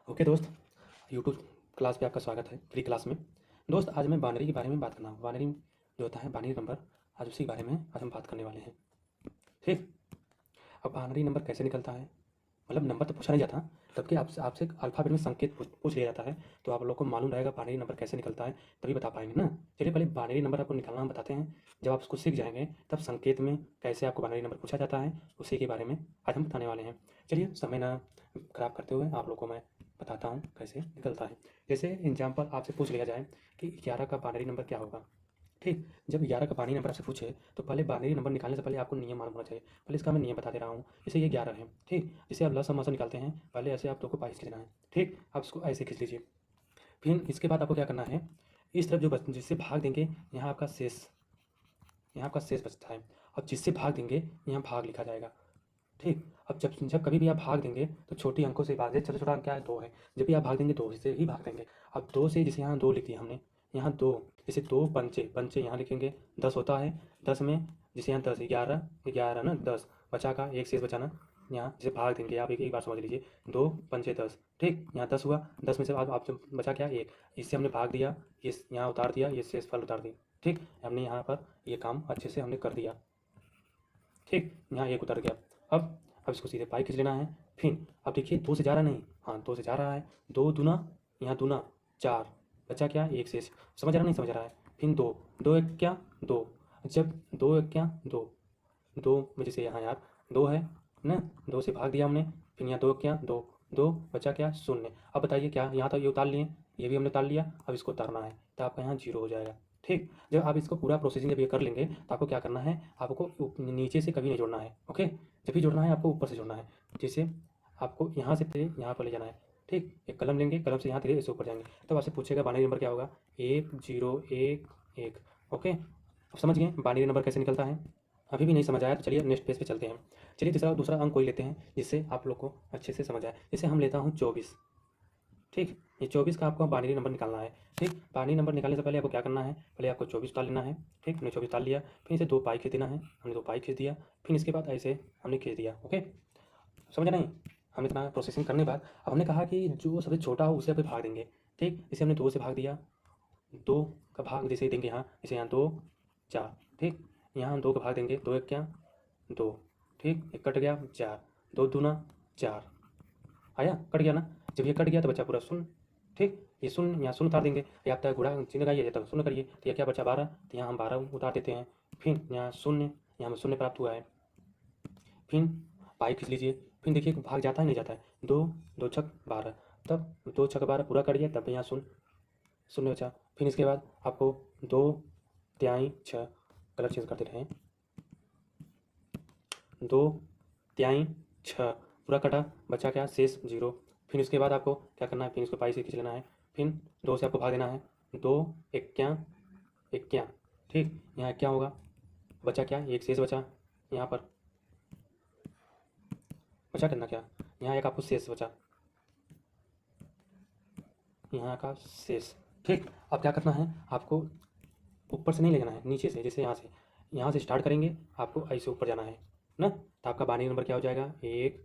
Okay दोस्त, YouTube class पे आपका स्वागत है। फ्री क्लास में दोस्त, आज मैं बाइनरी के बारे में बात करना बाइनरी जो होता है बाइनरी नंबर, आज उसी के बारे में आज हम बात करने वाले हैं। ठीक। अब बाइनरी नंबर कैसे निकलता है, मतलब नंबर तो पूछा नहीं जाता, जबकि आपसे आपसे अल्फ़ाबेट में संकेत पूछ लिया जाता है, तो आप लोग को मालूम रहेगा बाइनरी नंबर कैसे निकलता है, तभी बता पाएंगे ना। चलिए पहले बाइनरी नंबर आपको निकालना हम बताते हैं। जब आप उसको सीख जाएंगे तब संकेत में कैसे आपको बाइनरी नंबर पूछा जाता है, उसी के बारे में आज हम बताने वाले हैं। चलिए समय ना खराब करते हुए आप लोग को मैं बताता हूँ कैसे निकलता है। जैसे एग्जाम्पल आपसे पूछ लिया जाए कि 11 का बाइनरी नंबर क्या होगा। ठीक। जब 11 का बाइनरी नंबर आपसे पूछे तो पहले बाइनरी नंबर निकालने से पहले आपको नियम मालूम होना चाहिए। पहले इसका मैं नियम बता दे रहा हूँ। जैसे ये 11 है, ठीक। जिसे आप लसम मसम निकालते हैं, पहले ऐसे आप लोग को 22 खींचना है। ठीक। आप इसको ऐसे खींच लीजिए। फिर इसके बाद आपको क्या करना है, इस तरफ जो जिससे भाग देंगे यहाँ आपका शेष, यहाँ आपका शेष बचता है। और जिससे भाग देंगे यहाँ भाग लिखा जाएगा। ठीक। अब जब जब कभी भी आप भाग देंगे तो छोटी अंकों से भाग दे, छोटा छोटा अंक क्या है, 2 है। जब भी आप भाग देंगे 2 से ही भाग देंगे। अब 2 से, जैसे यहाँ 2 लिख दिया हमने, यहाँ 2, जैसे 2 पंचे पंचे यहाँ लिखेंगे 10 होता है। 10 में जैसे यहाँ 10, 11 11 ना 10 बचा का एक शेष बचाना, यहाँ जैसे भाग देंगे आप, एक एक बार समझ लीजिए। 2 पंचे 10, ठीक। यहाँ 10 हुआ, 10 में से आप जब बचा क्या, एक, इससे हमने भाग दिया, ये यहाँ उतार दिया, ये शेष फल उतार दी। ठीक। हमने यहाँ पर ये काम अच्छे से हमने कर दिया। ठीक। यहाँ एक उतर गया। अब इसको सीधे पाई खींच लेना है। फिर अब देखिए 2 से जा रहा नहीं, हाँ 2 से जा रहा है। 2 दूना, यहाँ दूना 4, बचा क्या, एक शेष। समझ रहा नहीं समझ रहा है। फिर 2, 2 एक क्या 2, जब 2 एक क्या 2, 2 में जैसे यहाँ यार 2 है ना, 2 से भाग दिया हमने। फिर यहाँ 2 क्या 2, 2 बचा क्या 0। अब बताइए क्या, यहाँ तक ये उतार लिए, ये भी हमने उतार लिया। अब इसको उतारना है तो आपका यहाँ 0 हो जाएगा। ठीक। जब आप इसको पूरा प्रोसेसिंग जब ये कर लेंगे तो आपको क्या करना है, आपको नीचे से कभी नहीं जोड़ना है। ओके। जब भी जोड़ना है आपको ऊपर से जोड़ना है। जैसे आपको यहाँ से यहाँ पर ले जाना है। ठीक। एक कलम लेंगे, कलम से यहाँ धीरे इसे ऊपर जाएंगे, तब आपसे पूछेगा बाइनरी नंबर क्या होगा, 1 0 1 1। ओके। अब समझ गए बाइनरी नंबर कैसे निकलता है। अभी भी नहीं समझ आया तो चलिए नेक्स्ट पेज पे चलते हैं। चलिए दूसरा दूसरा अंक कोई लेते हैं जिससे आप लोग को अच्छे से समझ आए। जैसे हम लेता हूँ 24। ठीक। ये 24 का आपको बाइनरी नंबर निकालना है। ठीक। बाइनरी नंबर निकालने से पहले आपको क्या करना है, पहले आपको 24 उतार लेना है। ठीक। हमने 24 उतार लिया, फिर इसे 2 पाई खींच देना है, हमने 2 पाई खींच दिया। फिर इसके बाद ऐसे हमने खींच दिया। ओके। समझ नहीं, हम इतना प्रोसेसिंग करने के बाद अब हमने कहा कि जो सबसे छोटा हो उसे अभी भाग देंगे। ठीक। इसे हमने 2 से भाग दिया, 2 का भाग जैसे देंगे यहाँ, जैसे यहाँ 2 4। ठीक। यहाँ हम 2 का भाग देंगे, 2 एक क्या 2। ठीक। एक कट गया 4, 2 दूना 4 आया, कट गया ना। जब ये कट गया तो बचा पूरा शून्य। ठीक। ये शून्य, यहाँ शून्य उतार देंगे, या आप गुणा चिन्ह लगाइए तब शून्य करिए, तो यह क्या बचा 12, तो यहाँ हम 12 उतार देते हैं। फिर यहाँ शून्य, यहाँ हमें शून्य प्राप्त हुआ है। फिर पाई खींच लीजिए, फिर देखिए भाग जाता है नहीं जाता है, 2 2 छक 12, तब 2 छक 12 पूरा कट गया, तब यहाँ शून्य शून्य बचा। फिर इसके बाद आपको 2 तिहाई 6, गलत चीज़ करते रहे, 2 तिहाई 6 पूरा कटा, बचा क्या शेष 0। फिर इसके बाद आपको क्या करना है, फिर इसको पाई से खींच लेना है। फिर 2 से आपको भाग देना है, 2 इक्या इक्या। ठीक। यहाँ क्या होगा, बचा क्या, एक शेष बचा। यहाँ पर बचा करना क्या, यहाँ एक आपको शेष बचा, यहाँ का शेष। ठीक। अब क्या करना है, आपको ऊपर से नहीं ले जाना है, नीचे से, जैसे यहाँ से स्टार्ट करेंगे, आपको ऐसे ऊपर जाना है ना। तो आपका बाइनरी नंबर क्या हो जाएगा, 1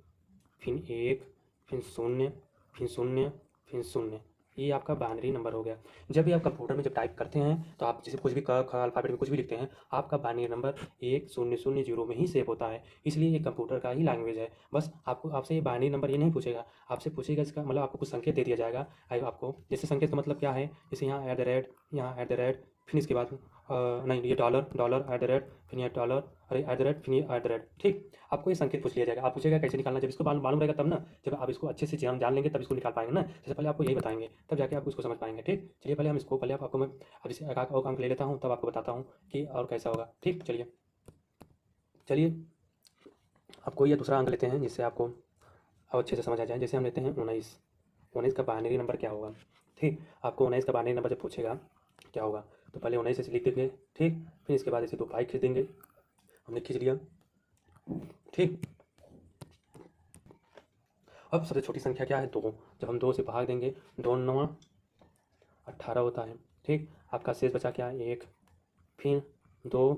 फिर 0 फिर 0 फिर 0। ये आपका बाइनरी नंबर हो गया। जब भी आप कंप्यूटर में जब टाइप करते हैं तो आप जैसे कुछ भी क ख अल्फ़ाबेट में कुछ भी लिखते हैं, आपका बाइनरी नंबर 1 0 0 0 में ही सेव होता है। इसलिए ये कंप्यूटर का ही लैंग्वेज है। बस आपको आपसे ये बाइनरी नंबर ये नहीं पूछेगा, आपसे पूछेगा इसका मतलब आपको कुछ संकेत दे दिया जाएगा। आपको जैसे संकेत का मतलब क्या है, जैसे यहाँ एट द रेट, यहाँ एट द रेट, फिर इसके बाद नहीं ये dollar dollar at the rate, फिर ये डॉलर, अरे एट द रेट, फिर ये एट द रेट। ठीक। आपको ये संकेत पूछ लिया जाएगा, आप पूछेगा कैसे निकालना। जब इसको मालूम रहेगा तब ना, जब आप इसको अच्छे से जान लेंगे तब इसको निकाल पाएंगे ना। जैसे पहले आपको यही बताएंगे तब जाके आप इसको समझ पाएंगे। ठीक। चलिए पहले हम इसको, पहले आपको मैं अब इसे एक और अंक ले लेता हूँ, तब आपको बताता हूँ कि और कैसा होगा। ठीक। चलिए चलिए अब कोई या दूसरा अंक लेते हैं जिससे आपको और अच्छे से समझ आ जाए। जैसे हम लेते हैं 19। 19 का बाइनरी नंबर क्या होगा। ठीक। आपको 19 का बाइनरी नंबर जब पूछेगा क्या होगा, तो पहले 19 ऐसे लिख देंगे। ठीक। फिर इसके बाद ऐसे 2 पाई खींच देंगे, हमने खींच लिया। ठीक। अब सबसे छोटी संख्या क्या है, 2। जब हम 2 से भाग देंगे, 2 9 18 होता है। ठीक। आपका शेष बचा क्या, 1। फिर 2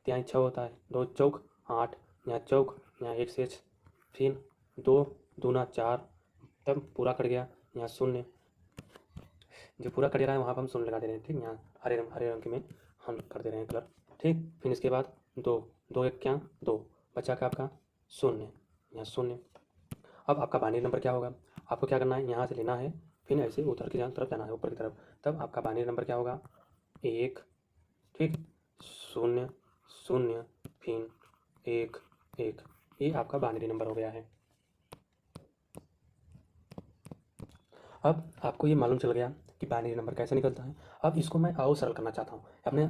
तिहाई 6 होता है, 2 चौक 8, यहाँ चौक, यहाँ एक शेष। फिर 2 दूना 4, तब पूरा कट गया, यहाँ शून्य, जो पूरा कट रहा है वहाँ पर हम शून्य लगा दे रहे हैं। ठीक, यहाँ हरे रंग में हम कर दे रहे हैं कलर। ठीक, फिर इसके बाद दो, दो एक क्या, दो, बचा का आपका शून्य, यहाँ शून्य। अब आपका बाइनरी नंबर क्या होगा, आपको क्या करना है, यहाँ से लेना है, फिर ऐसे उधर की तरफ जाना है, ऊपर की तरफ। तब आपका बाइनरी नंबर क्या होगा, एक, ठीक, शून्य शून्य, फिर एक एक। ये आपका बाइनरी नंबर हो गया है। अब आपको ये मालूम चल गया कि बाइनरी नंबर कैसे निकलता है। अब इसको मैं और सरल करना चाहता हूँ।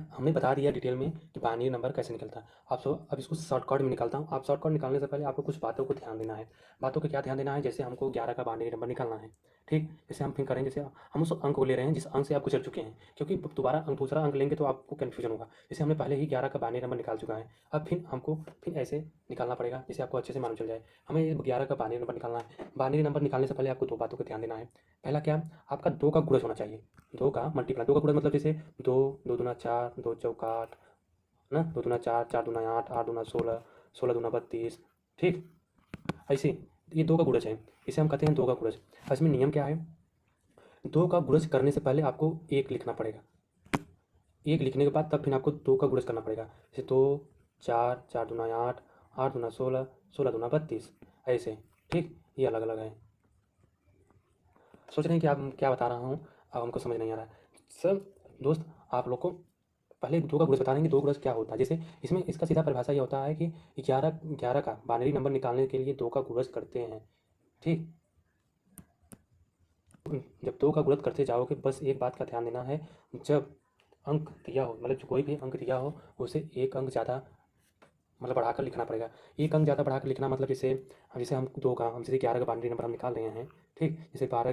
हमने बता दिया डिटेल में कि बाइनरी नंबर कैसे निकलता है। अब इसको शॉर्टकट में निकालता हूँ। आप शॉर्टकट निकालने से पहले आपको कुछ बातों को ध्यान देना है। बातों को क्या ध्यान देना है, जैसे हमको 11 का बाइनरी नंबर निकालना है। ठीक, जैसे हम फिर करेंगे, जैसे हम उस अंक को ले रहे हैं जिस अंक से आप गुजर चुके हैं, क्योंकि दोबारा दूसरा अंक लेंगे तो आपको कन्फ्यूजन होगा। जैसे हमने पहले ही 11 का बाइनरी नंबर निकाल चुका है, अब फिर हमको फिर ऐसे निकालना पड़ेगा जिससे आपको अच्छे से मालूम चल जाए। हमें 11 का बाइनरी नंबर निकालना है। बाइनरी नंबर निकालने से पहले आपको दो बातों को ध्यान देना है। पहला क्या, आपका दो का गुणज होना चाहिए। दो का मल्टीप्लाई, दो का गुणज मतलब जैसे दो, दो दूना चार, दो चौका आठ, ना, दो दूना चार, चार दूना आठ, आठ दूना 16, 16 दूना 32। ठीक, ऐसे ये दो का गुणज है, इसे हम कहते हैं दो का गुणज। इसमें नियम क्या है, दो का गुणज करने से पहले आपको एक लिखना पड़ेगा। एक लिखने के बाद तब फिर आपको दो का गुणज करना पड़ेगा। जैसे दो, चार, चार दूना आठ, आठ दूना 16, 16 दूना 32, ऐसे। ठीक, ये अलग अलग है। सोच रहे हैं कि आप क्या बता रहा हूँ, अब हमको समझ नहीं आ रहा है। सर दोस्त, आप लोग को पहले दो का गुणज बता देंगे, दो गुणज क्या होता है। जैसे इसमें इसका सीधा परिभाषा ये होता है कि 11 का बाइनरी नंबर निकालने के लिए दो का गुणज करते हैं। ठीक, जब दो का गुणज करते जाओगे, बस एक बात का ध्यान देना है, जब अंक दिया हो, मतलब कोई भी अंक दिया हो, उसे एक अंक ज़्यादा मतलब बढ़ाकर लिखना पड़ेगा। एक अंक ज़्यादा बढ़ाकर लिखना मतलब जैसे जैसे हम दो का, हम जैसे 11 का बाइनरी नंबर हम निकाल रहे हैं। ठीक, जैसे 11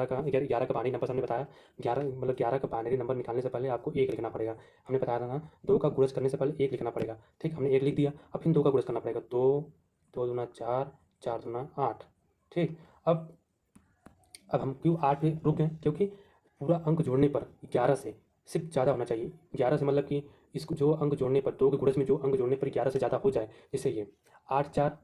का बाइनरी नंबर हमने बताया, 11 मतलब 11 का बाइनरी नंबर निकालने से पहले आपको एक लिखना पड़ेगा। हमने बताया था ना, दो का गुणज करने से पहले एक लिखना पड़ेगा। ठीक, हमने एक लिख दिया, अब फिर दो का गुणज करना पड़ेगा। दो, दो दूना चार, चार दूना आठ। ठीक, अब हम क्यों आठ पे रुक गए, क्योंकि पूरा अंक जोड़ने पर 11 से सिर्फ ज़्यादा होना चाहिए। 11 से मतलब कि इसको जो अंक जोड़ने पर, दो के गुणज में जो अंक जोड़ने पर 11 से ज़्यादा हो जाए, जैसे ये आठ, चार,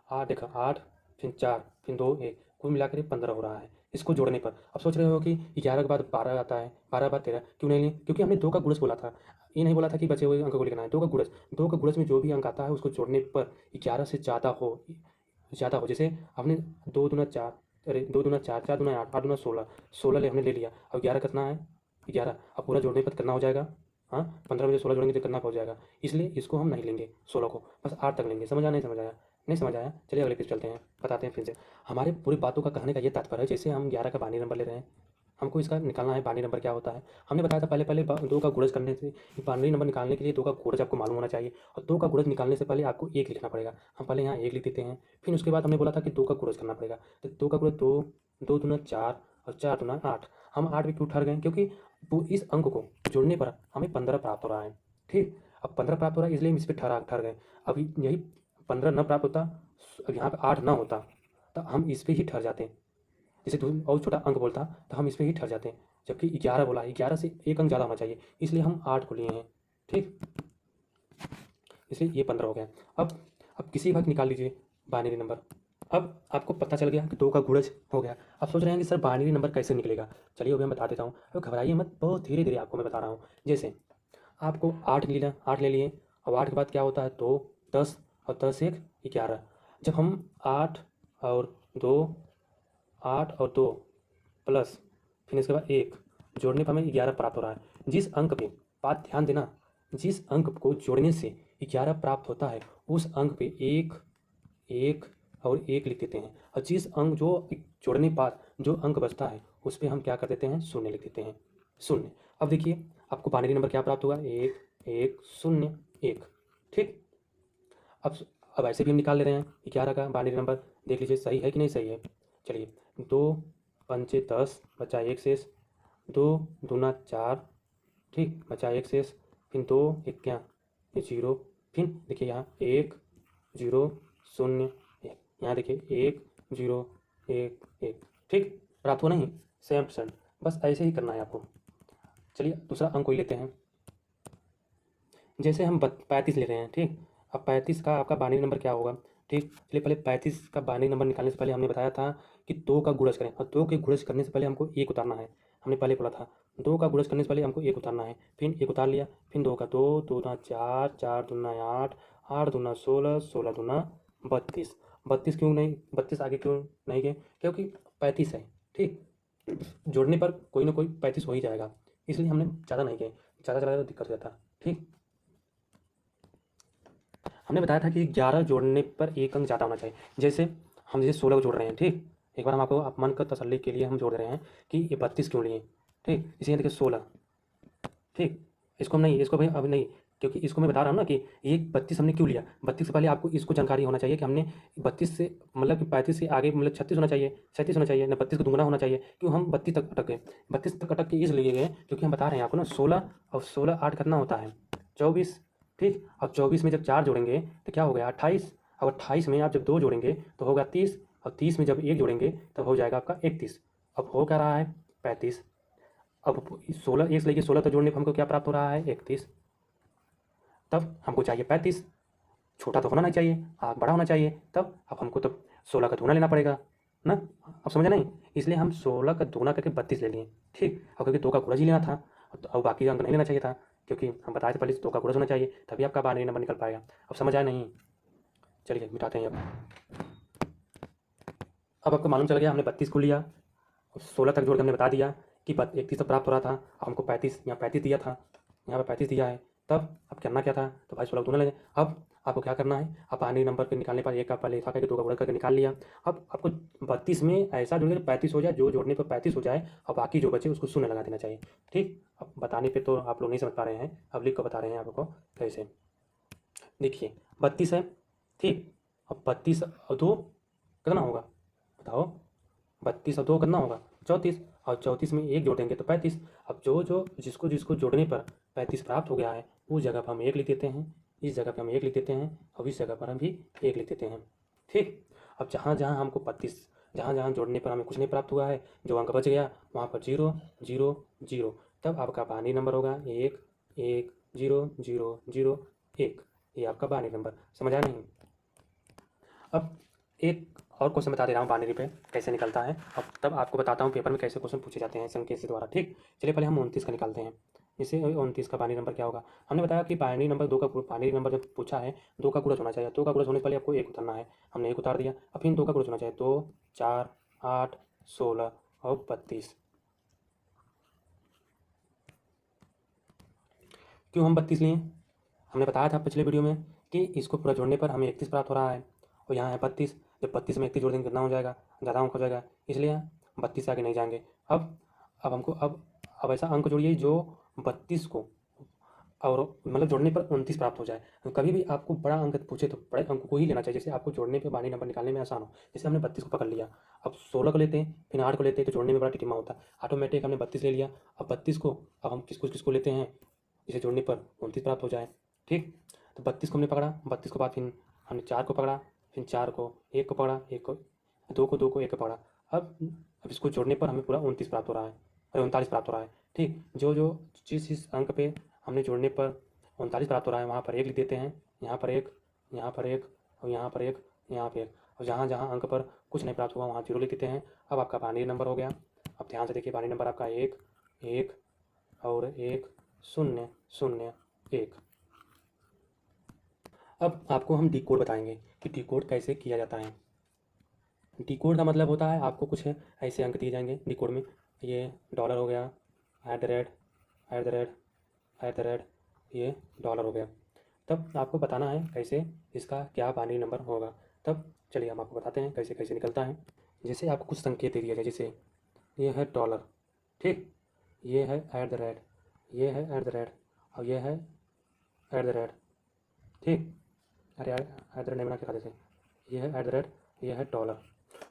आठ, देखा आठ, फिर चार, फिर दो, एक, कुल मिलाकर ये 15 हो रहा है इसको जोड़ने पर। अब सोच रहे हो कि 11 के बाद 12 आता है, 12 के बाद 13 क्यों नहीं लिए, क्योंकि हमने दो का गुणज बोला था। ये नहीं बोला था कि बचे हुए अंक को लिखना है। दो का गुणज, दो का गुणज में जो भी अंक आता है उसको जोड़ने पर 11 से ज़्यादा हो। जैसे हमने दो दूना चार, अरे दो दूना चार, चार दूना आठ, आठ दूना 16, 16 हमने ले लिया। अब 11 कितना है, 11। अब पूरा जोड़ने पर कितना हो जाएगा, हाँ 15 में से 16 जोड़ेंगे तो कितना पहुँच जाएगा। इसलिए इसको हम नहीं लेंगे 16 को, बस 8 तक लेंगे। समझ आया, नहीं समझ आया, नहीं समझ आया, चलिए अगले पेज चलते हैं, बताते हैं फिर से। हमारे पूरी बातों का कहने का ये तात्पर्य है, जैसे हम 11 का बाइनरी नंबर ले रहे हैं, हमको इसका निकालना है बाइनरी नंबर क्या होता है। हमने बताया था पहले पहले दो का गुणज करने से, बाइनरी नंबर निकालने के लिए दो का गुणज आपको मालूम होना चाहिए, और दो का गुणज निकालने से पहले आपको एक लिखना पड़ेगा। हम पहले यहाँ एक लिख देते हैं, फिर उसके बाद हमने बोला था कि दो का गुणज करना पड़ेगा। तो दो का गुणज, दो, दो दूना चार और चार दूना आठ। हम 8 पे क्यों ठहर गए, क्योंकि वो इस अंक को जोड़ने पर हमें 15 प्राप्त हो रहा है। ठीक, अब 15 प्राप्त हो रहा है इसलिए हम इस पर ठहर गए। अब यही 15 न प्राप्त होता, अब यहाँ पे 8 ना होता, तो हम इस पर ही ठहर जाते हैं। जैसे और छोटा अंक बोलता तो हम इस पर ही ठहर जाते हैं, जबकि 11 बोला है, 11 से एक अंक ज़्यादा होना चाहिए, इसलिए हम 8 को लिए हैं। ठीक, इसलिए ये 15 हो गया। अब किसी वक्त निकाल लीजिए बाइनरी नंबर। अब आपको पता चल गया कि दो का गुणज हो गया। अब सोच रहे हैं कि सर बाइनरी नंबर कैसे निकलेगा, चलिए अभी मैं बता देता हूँ। अब घबराइए मत, बहुत धीरे धीरे आपको मैं बता रहा हूँ। जैसे आपको 8 लेना, 8 ले लिए। अब 8 के बाद क्या होता है, 2, 10 और 10 एक 11। जब हम 8 और 2, 8 और 2 प्लस फिर इसके बाद एक जोड़ने पर हमें 11 प्राप्त हो रहा है। जिस अंक पे, बात ध्यान देना, जिस अंक को जोड़ने से 11 प्राप्त होता है उस अंक पे एक, एक और एक लिख देते हैं, और जिस अंक जो जोड़ने पर जो अंक बचता है उस पर हम क्या कर देते हैं, शून्य लिख देते हैं, शून्य। अब देखिए आपको बाइनरी नंबर क्या प्राप्त होगा, एक, एक, शून्य, एक। ठीक, अब अब ऐसे भी हम निकाल ले रहे हैं 11 का बाइनरी नंबर, देख लीजिए सही है कि नहीं सही है। चलिए, दो पंचे 10, बचा एक शेष, दो दूना चार, ठीक, बचा एक शेष, फिर दो एक क्या, ये जीरो, फिर देखिए यहाँ एक, जीरो, शून्य, एक, यहाँ देखिए एक, जीरो, एक, एक। ठीक, प्राप्त हो नहीं, सेम परसेंट, बस ऐसे ही करना है आपको। चलिए दूसरा अंक कोई लेते हैं। जैसे हम 35 ले रहे हैं। ठीक, अब 35 का आपका बाइनरी नंबर क्या होगा, ठीक, चलिए पहले 35 का बाइनरी नंबर निकालने से पहले हमने बताया था कि 2 का गुणज करें, और 2 के गुणज करने से पहले हमको 1 उतारना है। हमने पहले बोला था 2 का गुणज करने से पहले हमको 1 उतारना है, फिर 1 उतार लिया, फिर 2 का 2, 2 दूना 4, 4 दूना 8, 8 दूना 16, 16 दूना 32। 32 क्यों नहीं, 32 आगे क्यों नहीं गए, क्योंकि 35 है। ठीक, जोड़ने पर कोई ना कोई 35 हो ही जाएगा, इसलिए हमने ज़्यादा नहीं गए, ज़्यादा चला तो दिक्कत हो जाता। ठीक, हमने बताया था कि 11 जोड़ने पर एक अंक ज़्यादा होना चाहिए। जैसे 16 को जोड़ रहे हैं, ठीक, एक बार हम आपको मन का तसल्ली के लिए हम जोड़ रहे हैं कि ये 32 क्यों लिए। ठीक, इसे देखिए 16। ठीक, इसको हम नहीं, इसको भाई अब नहीं, क्योंकि इसको मैं बता रहा हूँ ना कि ये 32 हमने क्यों लिया। 32 से पहले आपको इसको जानकारी होना चाहिए कि हमने 32 से मतलब कि 35 से आगे मतलब 36 होना चाहिए, 37 होना चाहिए ना, 32 का दुगना होना चाहिए। क्यों हम 32 तक अटक गए, 32 तक अटक के इसलिए गए क्योंकि हम बता रहे हैं आपको ना 16 और 16 8 कितना होता है 24। ठीक, अब 24 में जब 4 जोड़ेंगे तो क्या हो गया 28, और 28 में आप जब 2 जोड़ेंगे तो होगा 30, और 30 में जब 1 जोड़ेंगे तब हो जाएगा आपका 31। अब हो क्या रहा है 35। अब 16 एक से लेके 16 तक जोड़ने पर हमको क्या प्राप्त हो रहा है 31। तब हमको चाहिए 35, छोटा तो होना नहीं चाहिए, बड़ा होना चाहिए। तब अब हमको तब 16 का दूना लेना पड़ेगा ना। अब समझे नहीं, इसलिए हम 16 का दूना करके 32 ले लिए। ठीक, और क्योंकि 2 का गुणज ही लेना था तो अब बाकी अंक नहीं लेना चाहिए था, क्योंकि हम बताए थे पहले 2 का गुणज होना चाहिए तभी आपका बाइनरी नंबर निकल पाएगा। अब समझ आया नहीं, चलिए मिटाते हैं। अब आपको मालूम चल गया हमने 32 को लिया और 16 तक जोड़ के हमने बता दिया कि 31 तक प्राप्त हो रहा था। अब हमको 35 यहाँ 35 दिया था, यहाँ पर 35 दिया है। तब अब करना क्या था, तो भाई 16 दूना लगे। अब आपको क्या करना है, अब बाइनरी नंबर के निकालने पर एक का पहले लिखा करके 2 का गुणा करके निकाल लिया। अब आपको 32 में ऐसा जोड़ेंगे 35 हो जाए, जो जोड़ने पर 35 हो जाए और बाकी जो बचे उसको शून्य लगा देना चाहिए। ठीक, अब बताने पे तो आप लोग नहीं समझ पा रहे हैं, अब लिख कर बता रहे हैं आपको कैसे। देखिए 32 है, ठीक, अब 32 और 2 कितना होगा बताओ, 32 और 2 कितना होगा 34, और 34 में 1 जोड़ेंगे तो 35। अब जो जो जिसको जिसको जोड़ने पर 35 प्राप्त हो गया है उस जगह पर हम 1 लिख देते हैं, इस जगह पर हम 1 लिख देते हैं, और इस जगह पर हम भी 1 लिख देते हैं। ठीक, अब जहाँ जहाँ हमको 32 जहाँ जहाँ जोड़ने पर हमें कुछ नहीं प्राप्त हुआ है, जो अंक बच गया वहाँ पर 0 0 0, तब आपका बाइनरी नंबर होगा 1 1 0 0 0 1। ये आपका बाइनरी नंबर, समझ आया नहीं। अब एक और क्वेश्चन बता दे रहा हूँ बाइनरी पे कैसे निकलता है। अब तब आपको बताता हूँ पेपर में कैसे क्वेश्चन पूछे जाते हैं संकेत से द्वारा। ठीक, चलिए पहले हम 29 का निकालते हैं। जैसे 29 का बाइनरी नंबर क्या होगा, हमने बताया कि बाइनरी नंबर 2 का बाइनरी नंबर जब पूछा है 2 का गुणज होना चाहिए, 2 का गुणज होने से पहले आपको 1 उतारना है। हमने 1 उतार दिया, अब फिर 2 का गुणज होना चाहिए 2 4 8 16 और 32। क्यों हम 32 लिए, हमने बताया था पिछले वीडियो में कि इसको पूरा जोड़ने पर हमें 31 प्राप्त हो रहा है, और यहाँ है 32। जब 32 में 31 जोड़ देंगे कितना हो जाएगा, ज़्यादा अंक हो जाएगा, इसलिए 32 से आगे नहीं जाएंगे। अब हमको अब ऐसा अंक जोड़िए जो 32 को और मतलब जोड़ने पर 29 प्राप्त हो जाए। तो कभी भी आपको बड़ा अंक पूछे तो बड़े अंक को ही लेना चाहिए, जैसे आपको जोड़ने पे बाइनरी नंबर निकालने में आसान हो। जैसे हमने 32 को पकड़ लिया, अब 16 को लेते हैं फिर 8 को लेते हैं तो जोड़ने में बड़ा टिटिमा होता है। ऑटोमेटिक हमने 32 ले लिया, अब 32 को अब हम किसको किसको लेते हैं, जिसे जोड़ने पर 29 प्राप्त हो जाए। ठीक, तो 32 को हमने पकड़ा, 32 के बाद फिर हमने 4 को पकड़ा, फिर 4 को 1 को पकड़ा, 1 को 2 को 2 को 1 को पकड़ा। अब इसको जोड़ने पर हमें पूरा 29 प्राप्त हो रहा है, अरे 39 प्राप्त हो रहा है। ठीक, जो जो जिस अंक पे हमने जोड़ने पर 39 प्राप्त हो रहा है वहाँ पर 1 लिख देते हैं, यहाँ पर 1, यहाँ पर 1, और यहाँ पर 1, यहाँ पर 1, और जहाँ जहाँ अंक पर कुछ नहीं प्राप्त हुआ वहाँ 0 लिख देते हैं। अब आपका बाइनरी नंबर हो गया। अब ध्यान से देखिए, बाइनरी नंबर आपका 1 1 और 1 0 0 1। अब आपको हम डी कोड बताएंगे कि डी कोड कैसे किया जाता है। डी कोड का मतलब होता है आपको कुछ ऐसे अंक दिए जाएंगे डी कोड में, ये डॉलर हो गया, at the rate at the rate at the rate, ये डॉलर हो गया। तब आपको बताना है कैसे इसका क्या बाइनरी नंबर होगा। तब चलिए हम आपको बताते हैं कैसे कैसे निकलता है। जैसे आपको कुछ संकेत दे दिया जाए, जैसे ये है डॉलर, ठीक, ये है एट द रेट, ये है एट द रेट, और ये है एट द रेट। ठीक, अरे यार एट द रेट नहीं बना के खा देते, ये है एट द रेट, ये है डॉलर।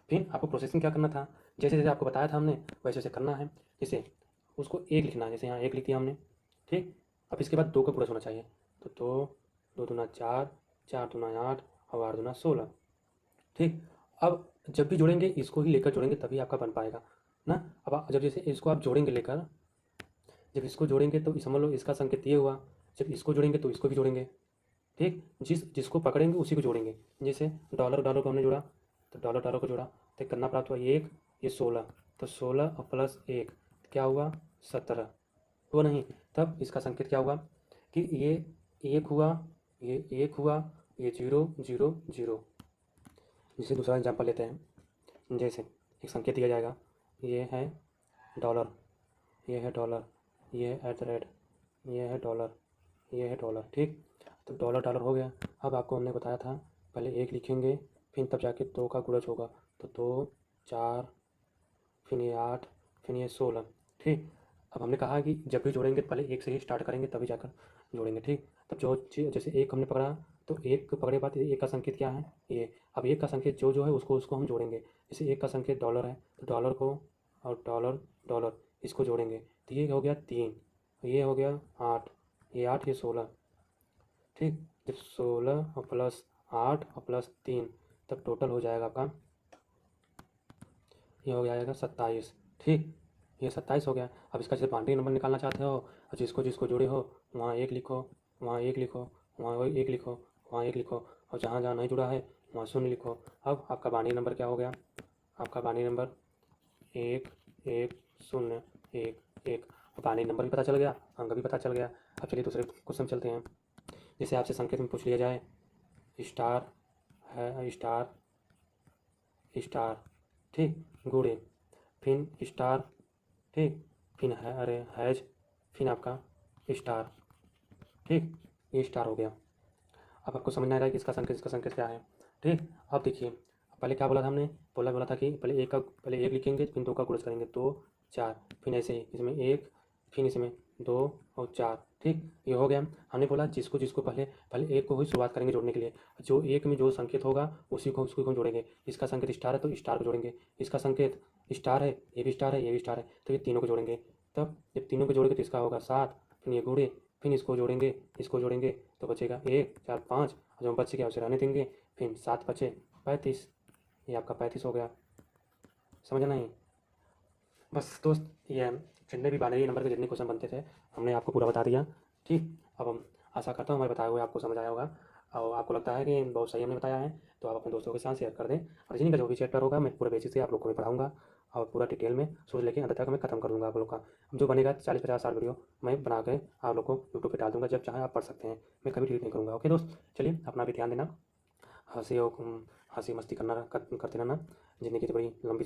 फिर आपको प्रोसेसिंग क्या करना था, जैसे जैसे आपको बताया था हमने वैसे वैसे करना है। जैसे उसको 1 लिखना है, जैसे यहाँ 1 लिख दिया हमने। ठीक, अब इसके बाद 2 का गुणज होना चाहिए, तो 2 2 दूना 4, 4 दूना 8 और 8 दूना 16। ठीक, अब जब भी जोड़ेंगे इसको ही लेकर जोड़ेंगे तभी आपका बन पाएगा ना। अब जब जैसे इसको आप जोड़ेंगे लेकर, जब इसको जोड़ेंगे तो समझ लो इसका संकेत ये हुआ, जब इसको जोड़ेंगे तो इसको भी जोड़ेंगे। ठीक, जिसको पकड़ेंगे उसी को जोड़ेंगे। जैसे डॉलर डॉलर को हमने जोड़ा, तो डॉलर डॉलर को जोड़ा तो कितना प्राप्त हुआ, एक, ये 16, तो 16 और प्लस 1 क्या हुआ, 17 हुआ नहीं। तब इसका संकेत क्या हुआ कि ये 1 हुआ, ये 1 हुआ, ये 0 0 0। जैसे दूसरा एग्जाम्पल लेते हैं। जैसे एक संकेत दिया जाएगा, ये है डॉलर, ये है डॉलर, ये है एट द रेट, ये है डॉलर, ये है डॉलर। ठीक, तो डॉलर डॉलर हो गया। अब आपको हमने बताया था पहले 1 लिखेंगे, फिर तब जाके 2 का गुणज होगा, तो 2 4, फिर ये 8, फिर ये 16। ठीक, अब हमने कहा कि जब भी जोड़ेंगे पहले 1 से ही स्टार्ट करेंगे तभी जाकर जोड़ेंगे। ठीक, तब जो जैसे 1 हमने पकड़ा, तो 1 को पकड़े बाद 1 का संकेत क्या है, ये। अब 1 का संकेत जो जो है उसको उसको हम जोड़ेंगे। जैसे 1 का संकेत डॉलर है, तो डॉलर को और डॉलर डॉलर इसको जोड़ेंगे, तो ये हो गया 3, ये हो गया 8, ये 8, ये 16। ठीक, जब 16 और प्लस 8 और प्लस 3, तब टोटल हो जाएगा आपका, ये हो जाएगा 27। ठीक, ये 27 हो गया। अब इसका जैसे बाउंड्री नंबर निकालना चाहते हो, और जिसको जिसको जोड़े हो वहाँ 1 लिखो, वहाँ 1 लिखो, वहाँ 1 लिखो, वहाँ 1 लिखो, और जहाँ जहाँ नहीं जुड़ा है वहाँ 0 लिखो। अब आपका बाउंड्री नंबर क्या हो गया, आपका बाउंड्री नंबर 1 1 0 1 1। बाउंड्री नंबर भी पता चल गया, अंक भी पता चल गया। अब चलिए दूसरे क्वेश्चन चलते हैं। जैसे आपसे संकेत में पूछ लिया जाए, स्टार है, स्टार स्टार, ठीक, गुड़े, फिन स्टार, ठीक, फिन है, अरे हैज, फिन आपका स्टार। ठीक, ये स्टार हो गया। अब आपको समझ में आ रहा है कि इसका संकेत क्या है। ठीक, अब देखिए पहले क्या बोला था हमने, बोला था कि पहले एक लिखेंगे, फिर 2 का गुणज करेंगे, 2 4, फिर ऐसे ही इसमें 1, फिर इसमें 2 और 4। ठीक, ये हो गया। हमने बोला जिसको जिसको पहले 1 को ही शुरुआत करेंगे जोड़ने के लिए, जो 1 में जो संकेत होगा उसी को उसको जोड़ेंगे। इसका संकेत स्टार है तो स्टार को जोड़ेंगे, इसका संकेत स्टार है, ये भी स्टार है, ये भी स्टार है, तो ये तीनों को जोड़ेंगे। तब जब तीनों को जोड़ेंगे तो इसका होगा 7, फिर ये गुणे, फिर इसको जोड़ेंगे तो बचेगा 1 4 5, और जो बच गया उसे रहने देंगे, फिर 7 बचे 35, ये आपका 35 हो गया। समझ नहीं, बस दोस्त ये जितने भी बाइनरी नंबर के जितने क्वेश्चन बनते थे हमने आपको पूरा बता दिया। ठीक, अब हम आशा करता हूँ हमारे बताए हुए आपको समझ आया होगा, और आपको लगता है कि बहुत सही हमने बताया है तो आप अपने दोस्तों के साथ शेयर कर दें। और इसी का जो भी चैप्टर होगा मैं पूरे बेसिक से आप लोग को मैं पढ़ाऊँगा, और पूरा डिटेल में सोच लेके अंत तक मैं खत्म कर दूँगा आप लोग का। जो बनेगा 40 50 60 वीडियो मैं बना के आप लोग को यूट्यूब पर डाल दूँगा, जब चाहे आप पढ़ सकते हैं, मैं कभी डिलीट नहीं करूँगा। ओके दोस्त, चलिए अपना भी ध्यान देना, हंसी और हंसी मस्ती करते रहना। ज़िंदगी तो बड़ी लंबी